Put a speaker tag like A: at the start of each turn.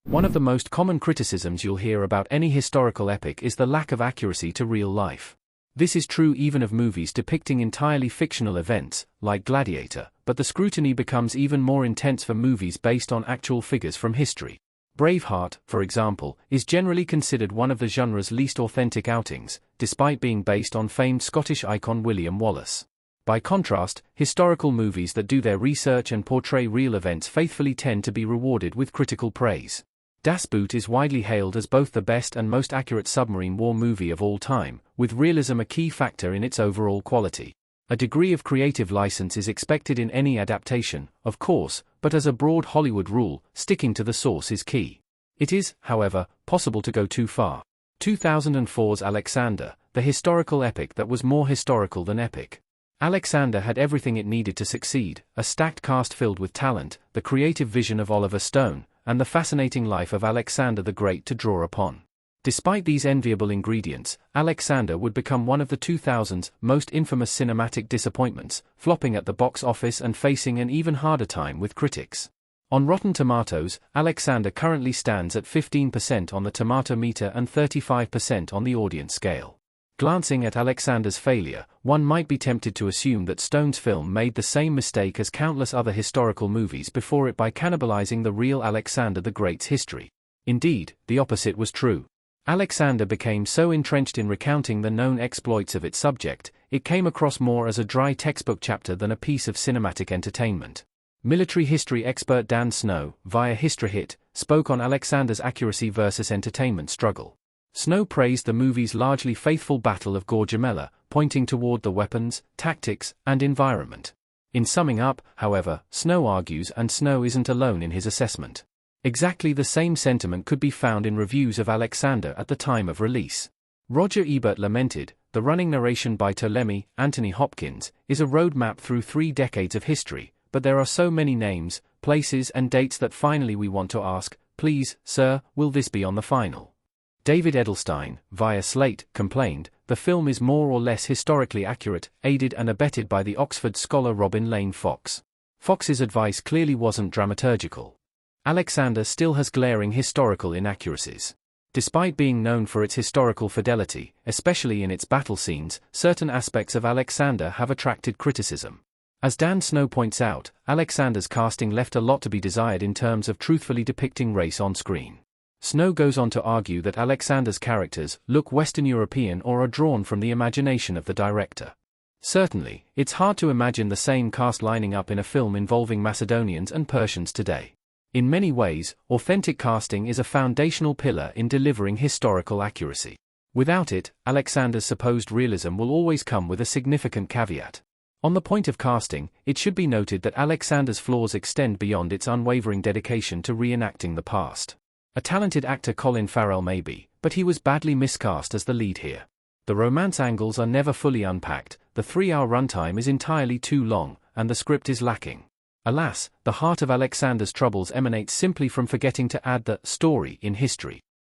A: One of the most common criticisms you'll hear about any historical epic is the lack of accuracy to real life. This is true even of movies depicting entirely fictional events, like Gladiator, but the scrutiny becomes even more intense for movies based on actual figures from history. Braveheart, for example, is generally considered one of the genre's least authentic outings, despite being based on famed Scottish icon William Wallace. By contrast, historical movies that do their research and portray real events faithfully tend to be rewarded with critical praise. Das Boot is widely hailed as both the best and most accurate submarine war movie of all time, with realism a key factor in its overall quality. A degree of creative license is expected in any adaptation, of course, but as a broad Hollywood rule, sticking to the source is key. It is, however, possible to go too far. 2004's Alexander, the historical epic that was more historical than epic. Alexander had everything it needed to succeed: a stacked cast filled with talent, the creative vision of Oliver Stone, and the fascinating life of Alexander the Great to draw upon. Despite these enviable ingredients, Alexander would become one of the 2000s most infamous cinematic disappointments, flopping at the box office and facing an even harder time with critics. On Rotten Tomatoes, Alexander currently stands at 15% on the tomato meter and 35% on the audience scale. Glancing at Alexander's failure, one might be tempted to assume that Stone's film made the same mistake as countless other historical movies before it by cannibalizing the real Alexander the Great's history. Indeed, the opposite was true. Alexander became so entrenched in recounting the known exploits of its subject, it came across more as a dry textbook chapter than a piece of cinematic entertainment. Military history expert Dan Snow, via HistoryHit, spoke on Alexander's accuracy versus entertainment struggle. Snow praised the movie's largely faithful Battle of Gaugamela, pointing toward the weapons, tactics, and environment. In summing up, however, Snow argues, and Snow isn't alone in his assessment. Exactly the same sentiment could be found in reviews of Alexander at the time of release. Roger Ebert lamented, "The running narration by Ptolemy, Anthony Hopkins, is a roadmap through 3 decades of history, but there are so many names, places and dates that finally we want to ask, please, sir, will this be on the final?" David Edelstein, via Slate, complained, "The film is more or less historically accurate, aided and abetted by the Oxford scholar Robin Lane Fox. Fox's advice clearly wasn't dramaturgical." Alexander still has glaring historical inaccuracies. Despite being known for its historical fidelity, especially in its battle scenes, certain aspects of Alexander have attracted criticism. As Dan Snow points out, Alexander's casting left a lot to be desired in terms of truthfully depicting race on screen. Snow goes on to argue that Alexander's characters look Western European or are drawn from the imagination of the director. Certainly, it's hard to imagine the same cast lining up in a film involving Macedonians and Persians today. In many ways, authentic casting is a foundational pillar in delivering historical accuracy. Without it, Alexander's supposed realism will always come with a significant caveat. On the point of casting, it should be noted that Alexander's flaws extend beyond its unwavering dedication to reenacting the past. A talented actor Colin Farrell may be, but he was badly miscast as the lead here. The romance angles are never fully unpacked, the 3-hour runtime is entirely too long, and the script is lacking. Alas, the heart of Alexander's troubles emanates simply from forgetting to add the story in history.